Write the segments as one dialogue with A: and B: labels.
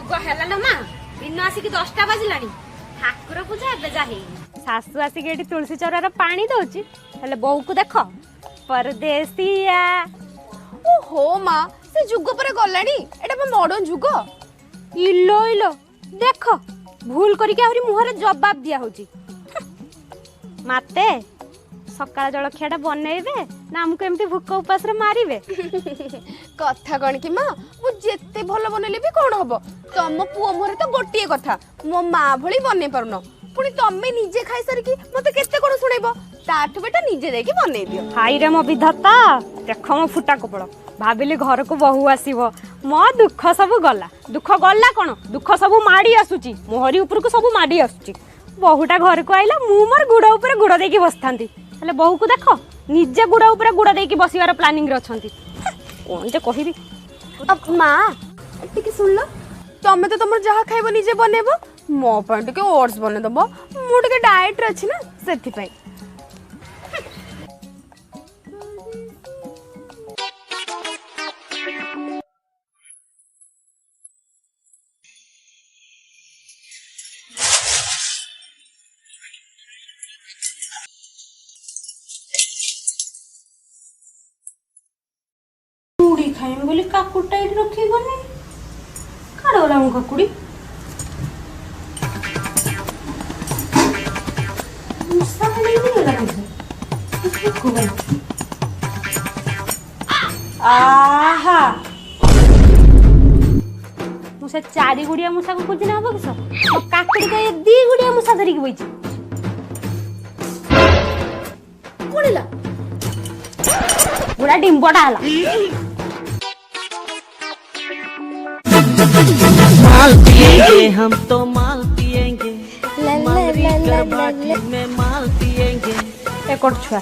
A: जुग है मा दिन आसिक 10टा बाजिलानी ठाकुर पूजा एबे जा हेई सासु आसिक एठी तुलसी चौरार पानी दउची हेले बहु को देख परदेसिया
B: ओ हो माँ से जुग पर गलानी एटा मॉडर्न जुग
A: इलो इलो देख भूल करके आहरी मुहरे जवाब दिया होची माते सकाळ जलखियाटा बनैबे ना हमको एमती भूख उपास रे मारिबे
B: कथा कण कि माँ मु जेते भलो बनैले भी कोन हबो तम पुओ मोरे तो गोटिए कथा मो माँ भली बनै परनो पुनी तम्मे निजे खाइ सर की मते केते कोन सुनेबो ताठ बेटा निजे देकी बनै दियो
A: हाय रे मो विधाता देख मो फुटा कपड़ भाबिली घर को बहु आसीबो मो दुख सब गला कोन दुख सब माडी आसुची मोहरी ऊपर को सब माडी आसुची बहुटा घर को आइला मु मोर गुडा ऊपर गुडा देकी बसथांती हेले बहु को देख निजे गुडा ऊपर गुडा देकी बसिवार प्लानिंग रे अछंती कोन जे कहिबी
B: अब माँ टिके सुन लो तम्मे तो तमर जहा खाइबो निजे बनेबो मो पर टिके ओट्स बने दबो मु टिके डाइट रे अछि ना सेथि पई
A: मुड़ी खाइम बोली काकुटा इट रखी गने काड़ गला मु काकुड़ी मुसा खाली नहीं गला मुझे को गला आहा मुसा चारी गुड़िया मुसा को कुछ ना हो किस मो काकुड़ी का ये दी गुड़िया मुसा धरी के बइची कोणिला गुड़ा डिंबोटा हला
C: माल पिएंगे हम तो माल पिएंगे में माल पिएंगे
A: एकोट छुआ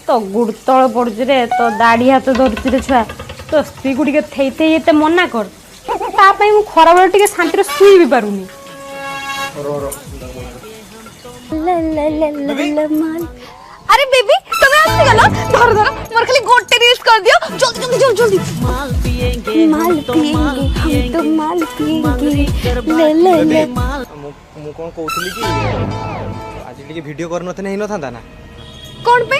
A: तो गुड़ तल पड़छ रे तो दाढ़ी हाथ धरछ रे छुआ तो स्त्री गुडी के थेई थेई एते मना कर ता पई मु खरा बेल टिके शांति रे सुई भी पारुनी माल
B: अरे बेबी तुम्हें आसी गलो धर धर मोर खाली गोटे रील्स कर दियो जल्दी जल्दी जल्दी
C: माल पिएंगे
B: हम तो माल पिएंगे ले
D: मु कोन कहउतली कि आज टिके वीडियो कर नथे नै नथांदा ना
B: कौन पे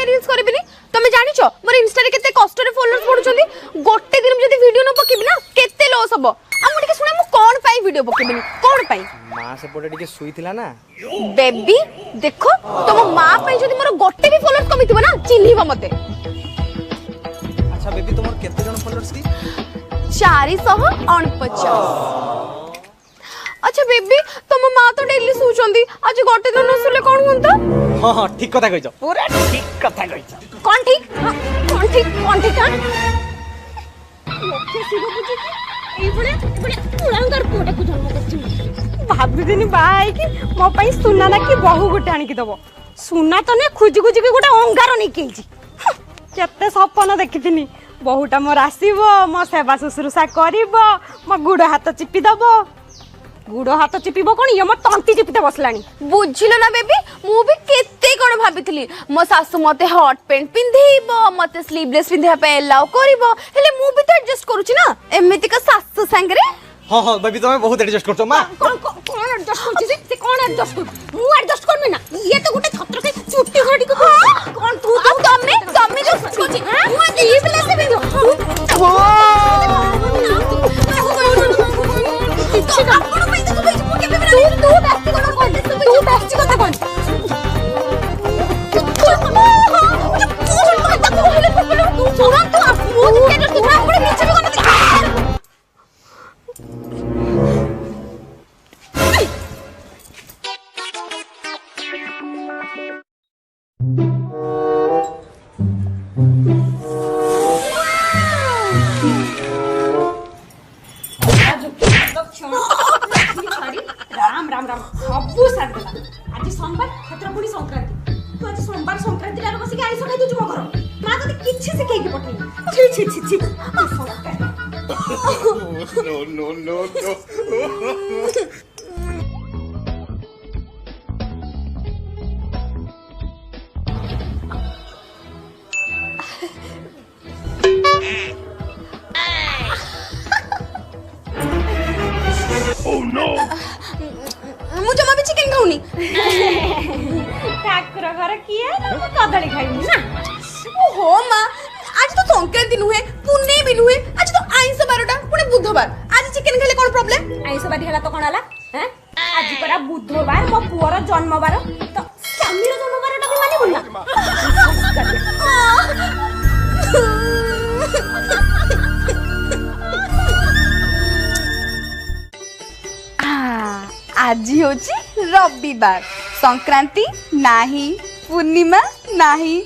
B: रील्स करबिनी तमे जानि छ मोर इंस्टा रे केते कष्ट रे फॉलोअर्स पडुछंदी गोटे दिन जदी वीडियो न पकेबी ना केते लॉस हबो आ मु टिके सुना मु कोन पाई वीडियो पकेबिनी कोन पाई
D: मां से पटे टिके सुईथिला ना
B: बेबी देखो तुम मां पाई जदी मोर गोटे भी फॉलोअर्स कमिथिबो ना चिन्हिबो मते
D: अच्छा बेबी तुमर केते जन फॉलोअर्स की
B: 449 अच्छा बेबी तुम मां तो डेली सुचंदी आज गोटे दिन सुले कोन हुंता
D: हां हां ठीक कथा कहिछ पूरा ठीक कथा कहिछ
B: कौन ठीक हां लक्ष्य शिव पूजी ए बड़े पुरांगर कोटे को जन्म करछि
A: भाबी दिनी बाई कि मो पई सुना ना कि बहु गोटे आनी की दबो सुना तो ने खुजी खुजी के गोटे अंगार निकेलची केते सपन देखिथिनी बहुटा मोर आसीबो मो सेवा शुश्रूषा करिवो मो गुड़ हाथ चिपी दबो गुड़ हाथ चिपीबो कोन ये मो तंती चिपीते बसलानी
B: बुझिलो ना बेबी मु भी केते कोन भाबितली मो सासु मते हॉट पैंट पिंधेइबो मते स्लीवलेस पिंधे पे अलाउ करिवो हेले मु भी तो एडजस्ट करूची ना एमिति का सासु संगरे
D: हां हां बेबी तुम बहुत एडजस्ट करछो मां
A: कौन एडजस्ट करछि से कौन एडजस्ट कर मु एडजस्ट करमी ना ये तो गोटे छत्र के चुट्टी घड़ी को कौन तू
B: अब तमे जो सोची मु स्लीवलेस पिंधो किछि ना तू बेस्ती कथा कोन
A: राम राम राम सबू साथ देला आज सोमवार छत्रपुरी संक्रांति तू आज सोमवार संक्रांति रे बसी के आइस खाइ दु घर मां तो किछि से केक पठै छी छी छी
D: नो नो नो
B: ମୁଁ ଜମା ବି ଚିକେନ ଖାଉନି।
A: ଠାକୁର ଘର କିଏ ମୁଁ କଦଳୀ ଖାଇବି ନା।
B: ଓହୋ ମା, ଆଜି ତ ସଂକ୍ରାନ୍ତି ନୁହେଁ, ପୁନେଇ ବି ନୁହେଁ, ଆଜି ତ ଆଇଁଷ ବାରଟା, ପୁଣି ବୁଧବାର। ଆଜି ଚିକେନ ଖାଇଲେ କଣ ପ୍ରୋବ୍ଲେମ?
A: ଆଇଁଷ ବାରି ହେଲା ତ କଣ ହେଲା? ଆଜି ପରା ବୁଧବାର, ମୋ ପୁଅର ଜନ୍ମବାର, ତ ସ୍ୱାମୀର ଜନ୍ମବାରଟା ବି ମାନିବୁନି ନା?
B: ଆଜି ହଉଛି ରବିବାର, ସଂକ୍ରାନ୍ତି ନାହିଁ, ପୂର୍ଣ୍ଣିମା ନାହିଁ,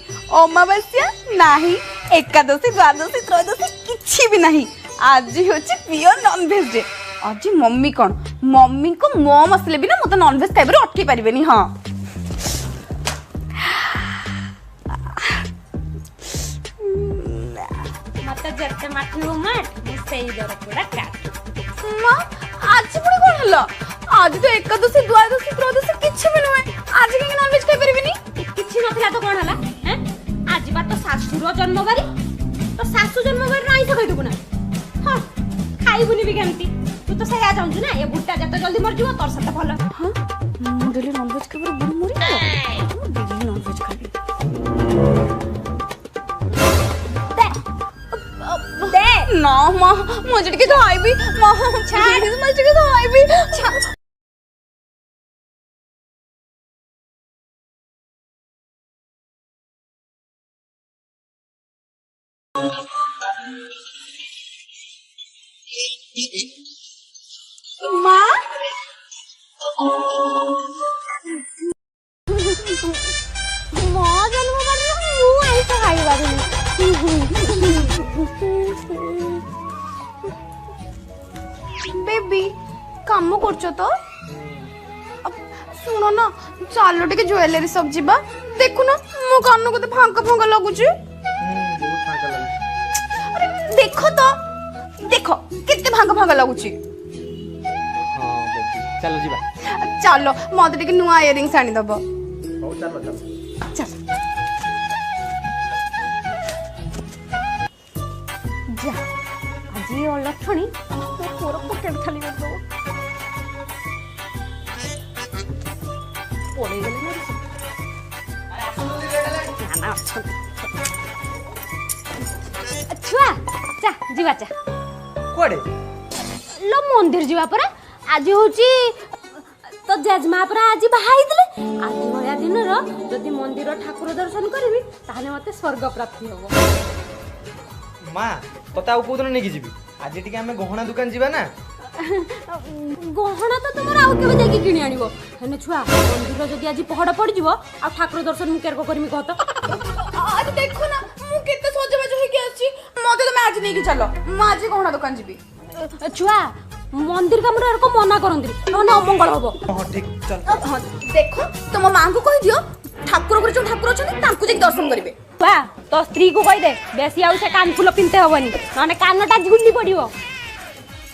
B: ଅମାବାସ୍ୟା ନାହିଁ, ଏକାଦଶୀ, ଦ୍ୱାଦଶୀ, ତ୍ରୟୋଦଶୀ କିଛି ବି ନାହିଁ। ଆଜି ହଉଛି ପିଓର ନନଭେଜ ଡେ। ଆଜି ମମ୍ମି କଣ, ମମ୍ମିଙ୍କୁ ମମ ଆସିଲେ ବି ନା ମତେ ନନଭେଜ ଖାଇବାରୁ ଅଟକେଇ ପାରିବେନି। ହଁ
A: ମତେ ଯେତେ ମାଠିବୁ ମାଠ, ମୁଁ ସେଇ ଦର ପୁରା କାଟ।
B: ମା, ଆଜି ପୁଣି କଣ ହେଲା? ଆଜି ତ ଏକାଦଶୀ, ଦ୍ୱାଦଶୀ, ତ୍ରୟୋଦଶୀ କିଛି ବି ନୁହେଁ। ଆଜି କାହିଁକି ନନଭେଜ ଖାଇପାରିବିନି?
A: କିଛି ନଥିଲା ତ କଣ ହେଲା? ଆଜି ବା ତ ଶାଶୁର ଜନ୍ମବାରି, ତ ଶାଶୁ ଜନ୍ମବାରିର ଆଇଁଷ ଖାଇଦବୁ ନା? ହଁ, ଖାଇବୁନି ବି କେମିତି? ତୁ ତ ସେଇଆ ଚାହୁଁଛୁ ନା, ଏ ବୁଢୀଟା ଯେତେ ଜଲ୍ଦି ମରିଯିବ ତୋର ସେତେ ଭଲ।
B: ହଁ, ମୁଁ ଡେଲି ନନଭେଜ ଖାଇବାରୁ ବୁଢ଼ୀ ମରିଯିବ? ମୁଁ ଡେଲି ନନଭେଜ ଖାଇବି।
A: ଦେ
B: ନା ମା, ମୁଁ ଆଜି ଟିକେ ଖାଇବି। ମା ଛାଡ, ମୁଁ ଆଜି ଟିକେ ଖାଇବି। মা,
A: ମୋ ଜନ୍ମବାରିରେ ମୁଁ ଆଇଁଷ ଖାଇପାରିନି।
B: ବେବି କାମ କରୁଛ ତ? ଶୁଣ ନା, ଚାଲ ଟିକେ ଜୁଏଲାରୀ ସପ୍ ଯିବା। ଦେଖୁନ ମୋ କାନ କେତେ ଫାଙ୍କା ଫାଙ୍କା ଲାଗୁଛି।
D: ବହୁତ ଫାଙ୍କା ଲାଗୁଛି।
B: ଆରେ ଦେଖ ତ, ଦେଖ କେତେ ଫାଙ୍କା ଫାଙ୍କା ଲାଗୁଛି।
D: ହଁ ବେବି, ଚାଲ ଯିବା।
B: ଚାଲ ମତେ ଟିକେ ନୂଆ ଇୟରିଙ୍ଗସ୍ ଆଣିଦବ।
D: ହଉ ଚାଲ ଚାଲ।
B: ଚାଲ
A: ଯା, ଆଜି ଅଲକ୍ଷଣୀ ତୋର ପକେଟ ଖାଲି କରିଦେବ। ପଳେଇଗଲେ ନା ରେ? ନା ଅଛନ୍ତି। ଛୁଆ ଚା ଯିବା, ଚା
D: କୁଆଡେ?
A: लो मंदिर जीवा परा। आज होची तो जजमा परा आज बाहा ହେଇଥିଲେ। ଆଜି ଭଳିଆ ଦିନର ଯଦି ମନ୍ଦିର ଠାକୁର ଦର୍ଶନ କରିବି ତାହେଲେ ମତେ ସ୍वर्ग ପ୍ରାପ୍ତି ହବ।
D: ମା, ତତେ ଆଉ କୋଉଦିନ ନେଇକି ଯିବି? ଆଜି ଟିକେ ଆମେ ଗହଣା ଦୋକାନ ଯିବା ନା?
A: ଗହଣା ତ ତମର ଆଉ କେବେ ଯାଇକି କିଣି ଆଣିବ। ହେନେ ଛୁଆ, ମନ୍ଦିର ଯଦି ଆଜି ପହଡ ପଡିଯିବ ଆଉ ଠାକୁର ଦର୍ଶନ ମୁଁ କେରକ କରିମି କହ ତ?
B: ଆରେ ଦେଖ ନା, ମୁଁ କେତେ ସଜବାଜ ହେଇକି ଆସିଛି। ମତେ ତମେ ଆଜି ନେଇକି ଚାଲ, ମୁଁ ଆଜି ଗହଣା ଦୋକାନ ଯିବି।
A: ଛୁଆ, ମନ୍ଦିର କାମରେ ଏରକ ମନା କରନ୍ତି, ନହେଲେ ଅମଙ୍ଗଳ ହବ।
D: ହଁ ଠିକ, ଚାଲ।
B: ହଁ, ଦେଖ ତମ ମାଙ୍କୁ କହିଦିଅ ଠାକୁର ଘରେ ଯୋଉ ଠାକୁର ଅଛନ୍ତି ତାଙ୍କୁ ଯାଇକି ଦର୍ଶନ କରିବେ।
A: ଛୁଆ, ତ ସ୍ତ୍ରୀ କୁ କହିଦେ ବେଶୀ ଆଉ ସେ କାନ ଫୁଲ ପିନ୍ଧତେ ହବନି, ନହେଲେ କାନଟା ଝୁଲି ପଡିବ।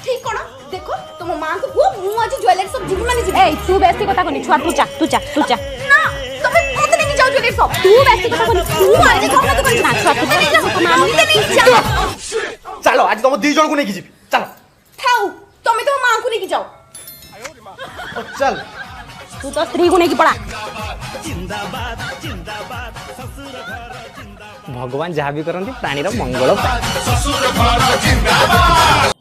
B: ঠিক কଣ দেখো তোমা মাকে কুহ মু আজ জুয়েলারি সব জিবি মানে জিবি।
A: এই তু বেশি কথা কনি ছুয়া, তু চা তু চা তু চা।
B: না তুমি মতে নেকি যাও জুয়েলারি সব।
A: তু বেশি কথা কনি, তু আজ কথা তো কনি না ছুয়া, তু চা
B: আমি তো নেই যাও।
D: ଚାଲ ଆଜି ତମ ଦି ଜଣଙ୍କୁ ନେଇକି ଯିବି, ଚାଲ।
B: থাও তুমি তোমা মাকে নেকি যাও।
D: ଚାଲ।
A: ତୁ ତ ସ୍ତ୍ରୀକୁ ନେଇକି ପଳା।
D: ଭଗବାନ ଯାହା ବି କରନ୍ତି ପ୍ରାଣୀର ମଙ୍ଗଳ ପାଇଁ।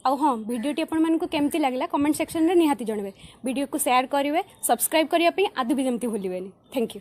A: ଆଉ ହଁ, ଭିଡ଼ିଓଟି ଆପଣମାନଙ୍କୁ କେମିତି ଲାଗିଲା କମେଣ୍ଟ ସେକ୍ସନରେ ନିହାତି ଜଣାଇବେ। ଭିଡ଼ିଓକୁ ସେୟାର କରିବେ, ସବସ୍କ୍ରାଇବ୍ କରିବା ପାଇଁ ଆଦୌ ବି ଯେମିତି ଭୁଲିବେନି। Thank you.